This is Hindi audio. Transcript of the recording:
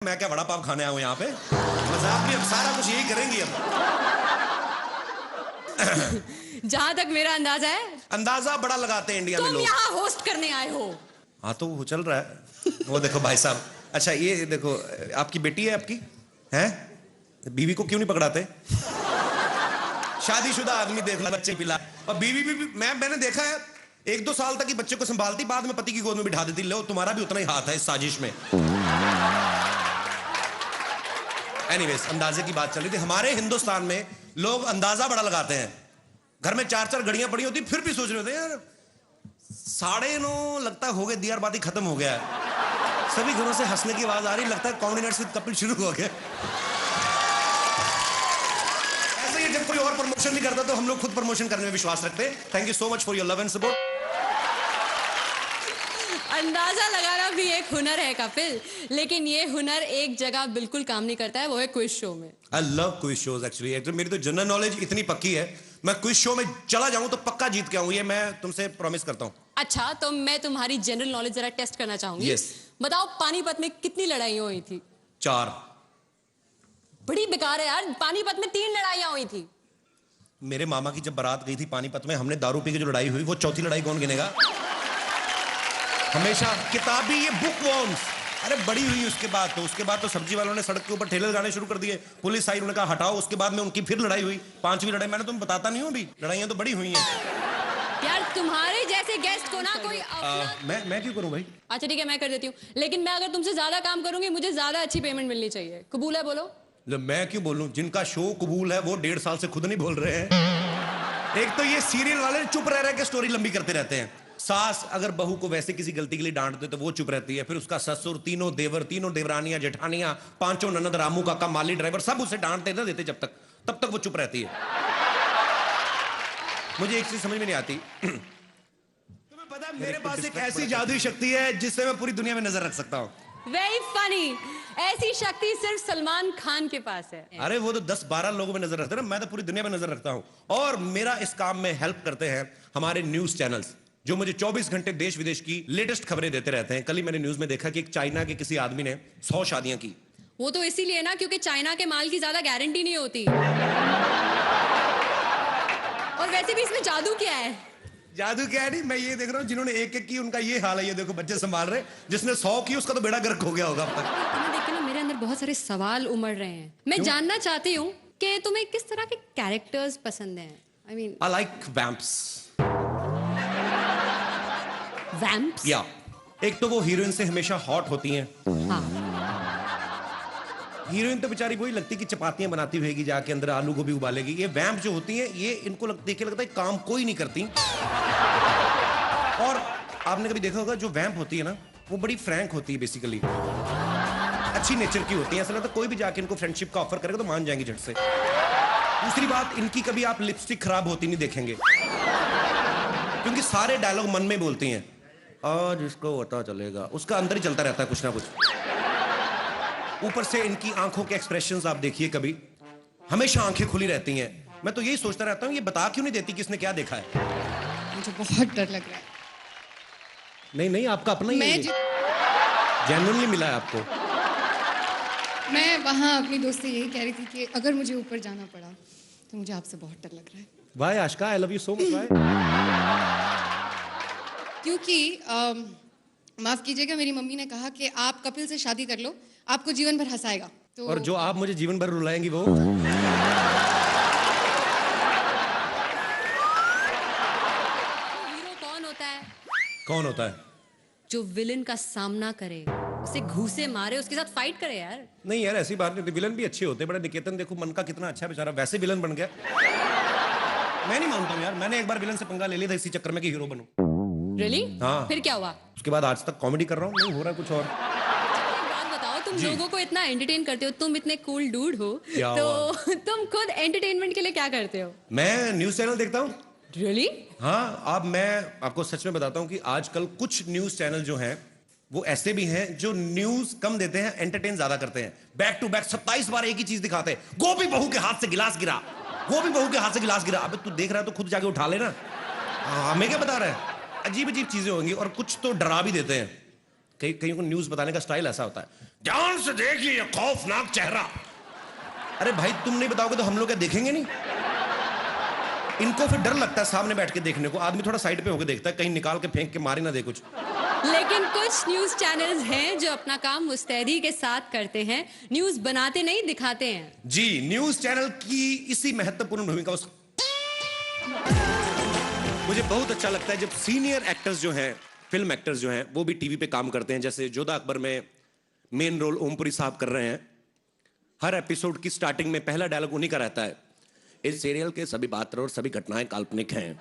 मैं क्या वड़ा पाव खाने आया हूं यहाँ पे? मजाक भी, अब सारा कुछ यही करेंगी अब। जहां तक मेरा अंदाजा है, अंदाजा बड़ा लगाते हैं इंडिया में तुम लोग। यहाँ होस्ट करने आए हो। हाँ तो वो चल रहा है। वो देखो भाई साहब, अच्छा ये देखो, आपकी बेटी है आपकी? हैं? बीवी को क्यों नहीं पकड़ाते? शादीशुदा आदमी देख लो, बच्चे पिला, और बीवी भी मैंने देखा है 1-2 साल तक ही बच्चे को संभालती, बाद में पति की गोद में बिठा देती। लो तुम्हारा भी उतना ही हाथ है इस साजिश में। एनीवेज, अंदाजे की बात चल रही थी। हमारे हिंदुस्तान में लोग अंदाजा बड़ा लगाते हैं। घर में 4-4 घड़ियां पड़ी होती, फिर भी सोच रहे होते हैं यार 9:30 लगता हो गए, दियार बाती खत्म हो गया है। सभी घरों से हंसने की आवाज आ रही, लगता है कॉमेडी नाइट विद कपिल शुरू हो गया। ऐसे ही जब कोई और प्रमोशन नहीं करता तो हम लोग खुद प्रमोशन करने में विश्वास रखते हैं। Thank you so much for your love and support. अंदाजा लगाना भी एक हुनर है कपिल, लेकिन ये हुनर एक जगह बिल्कुल काम नहीं करता है, वो है क्विज शो में। I love quiz shows actually. मेरी तो जनरल नॉलेज इतनी पक्की है, मैं क्विज शो में चला जाऊं तो पक्का जीत के आऊं, ये मैं तुमसे प्रॉमिस करता हूं। अच्छा, तो मैं तुम्हारी जनरल नॉलेज जरा टेस्ट करना चाहूंगी। Yes. बताओ, पानीपत में कितनी लड़ाइयां हुई थी? 4। बड़ी बेकार है यार, पानीपत में 3 लड़ाइयां हुई थी। मेरे मामा की जब बारात गई थी पानीपत में, हमने दारू पी के जो लड़ाई हुई, वो चौथी लड़ाई कौन गिनेगा? हमेशा किताबी ये बुक वॉर्म्स। अरे बड़ी हुई उसके बाद तो सब्जी वालों ने सड़क के ऊपर ठेले लगाने शुरू कर दिए, पुलिस आई, उन्होंने कहा हटाओ। उसके बाद में उनकी फिर लड़ाई हुई, 5वीं लड़ाई। मैंने तुम्हें बताता नहीं हूं अभी, लड़ाइयां तो बड़ी हुई हैं। यार तुम्हारे जैसे गेस्ट को ना कोई मैं क्यों करूं भाई? अच्छा ठीक है, मैं कर देती हूँ, लेकिन मैं अगर तुमसे ज्यादा काम करूंगी, मुझे ज्यादा अच्छी पेमेंट मिलनी चाहिए। कबूल है? बोलो। मैं क्यों बोलूं? जिनका शो कबूल है वो 1.5 साल से खुद नहीं बोल रहे हैं। एक तो ये सीरियल वाले चुप रह के स्टोरी लंबी करते रहते हैं। सास अगर बहू को वैसे किसी गलती के लिए डांट दे तो वो चुप रहती है, फिर उसका ससुर, तीनों देवर, तीनों देवरानियां, जेठानियां, 5 ननद, रामू काका, माली ड्राइवर, सब उसे डांटते ना देते तब तक वो चुप रहती है। मुझे एक चीज समझ में नहीं आती। तुम्हें पता है मेरे पास एक ऐसी जादुई शक्ति है जिससे मैं पूरी दुनिया में नजर रख सकता हूँ। Very funny. ऐसी शक्ति सिर्फ सलमान खान के पास है। अरे वो तो 10-12 लोगों में नजर रखते हैं ना, मैं तो पूरी दुनिया में नजर रखता हूँ। और मेरा इस काम में हेल्प करते हैं हमारे न्यूज चैनल्स, जो मुझे 24 घंटे देश विदेश की लेटेस्ट खबरें देते रहते हैं। कल ही मैंने न्यूज में देखा कि एक चाइना के किसी आदमी ने 100 शादियां की। वो तो इसीलिए ना, क्योंकि चाइना के माल की ज्यादा गारंटी नहीं होती। और वैसे भी इसमें जादू क्या है? जादू क्या है? नहीं, मैं ये देख रहा हूँ जिन्होंने एक की उनका ये हाल है। ये देखो बच्चे संभाल रहे, जिसने 100 की उसका तो बेड़ा गर्क हो गया होगा अब तक। तुम्हें देख के ना मेरे अंदर बहुत सारे सवाल उमड़ रहे हैं। मैं जानना चाहती हूँ कि तुम्हें किस तरह के कैरेक्टर्स पसंद हैं। I mean, I like vamps. Vamps? या एक तो वो हीरोइन से हमेशा हॉट होती हैं। हाँ। हीरोइन तो बेचारी वही लगती कि चपातियां बनाती होगी, जाके अंदर आलू गोभी उबालेगी। ये वैम्प जो होती हैं, ये इनको देख के लगता है काम कोई नहीं करती। और आपने कभी देखा होगा जो वैम्प होती है ना, वो बड़ी फ्रैंक होती है, बेसिकली अच्छी नेचर की होती है। ऐसा लगता है कोई भी जाके इनको फ्रेंडशिप का ऑफर करेगा तो मान जाएंगी झट से। दूसरी बात, इनकी कभी आप लिपस्टिक खराब होती नहीं देखेंगे, क्योंकि सारे डायलॉग मन में बोलती हैं। आज इसको पता चलेगा, उसका अंदर ही चलता रहता है कुछ ना कुछ। ऊपर से इनकी आंखों के एक्सप्रेशंस आप देखिए, कभी हमेशा आंखें खुली रहती हैं। मैं तो यही सोचता रहता हूँ, ये बता क्यों नहीं देती कि इसने क्या देखा है। मुझे बहुत डर लग रहा है। नहीं, आपका अपना ही मैं जेन्युइनली मिला है आपको। मैं वहाँ अपनी दोस्त से यही कह रही थी कि अगर मुझे ऊपर जाना पड़ा तो मुझे आपसे बहुत डर लग रहा है। Why Ashika, I love you so much. Why? क्योंकि माफ कीजिएगा, मेरी मम्मी ने कहा कि आप कपिल से शादी कर लो, आपको जीवन भर हंसाएगा। तो और जो आप मुझे जीवन भर रुलाएंगी वो? हीरो कौन होता है? कौन होता है? जो विलन का सामना करे, उसे घूसे मारे, उसके साथ फाइट करे यार। नहीं यार, ऐसी बात नहीं होती। विलन भी अच्छे होते हैं। बड़ा निकेतन देखो, मन का कितना अच्छा बेचारा, वैसे विलन बन गया। मैं नहीं मानता हूँ यार, मैंने एक बार विलन से पंगा ले लिया था इसी चक्कर में कि हीरो बनूं। Really? हाँ। फिर क्या हुआ? उसके बाद आज तक कॉमेडी कर रहा हूँ, नहीं हो रहा कुछ और। एक बात बताओ, तुम लोगों को इतना एंटरटेन करते हो, तुम इतने कूल डूड हो, क्या तो तुम खुद एंटरटेनमेंट के लिए क्या करते हो? मैं न्यूज चैनल देखता हूँ। Really? हाँ, अब मैं आपको सच में बताता हूँ कि आजकल कुछ न्यूज चैनल जो हैं वो ऐसे भी हैं जो न्यूज कम देते हैं, एंटरटेन ज्यादा करते हैं। बैक टू बैक 27 बार एक ही चीज दिखाते हैं। गोभी बहू के हाथ से गिलास गिरा, गोभी बहू के हाथ से गिलास गिरा। अबे तू देख रहा है तो खुद जाके उठा लेना। हमें क्या बता रहा है? अजीब अजीब चीजें होंगी, और कुछ तो डरा भी देते हैं। कहीं को न्यूज बताने का स्टाइल ऐसा होता है। ध्यान से देखिए ये खौफनाक चेहरा। अरे भाई तुम नहीं बताओगे तो हम लोग क्या देखेंगे नहीं? इनको फिर डर लगता है सामने बैठ के देखने को। आदमी थोड़ा साइड पे होकर देखता है कहीं निकाल के फेंक के मारे ना दे कुछ। लेकिन कुछ न्यूज चैनल्स हैं जो अपना काम मुस्तैदी के साथ करते हैं, न्यूज बनाते नहीं दिखाते हैं। जी, न्यूज चैनल की इसी महत्वपूर्ण भूमिका मुझे बहुत अच्छा लगता है जब सीनियर एक्टर्स जो हैं, फिल्म एक्टर्स जो हैं, वो भी टीवी पे काम करते हैं। जैसे जोधा अकबर में मेन रोल ओमपुरी साहब कर रहे हैं। हर एपिसोड की स्टार्टिंग में पहला डायलॉग उन्हीं का रहता है, इस सीरियल के सभी पात्र और सभी घटनाएं काल्पनिक हैं।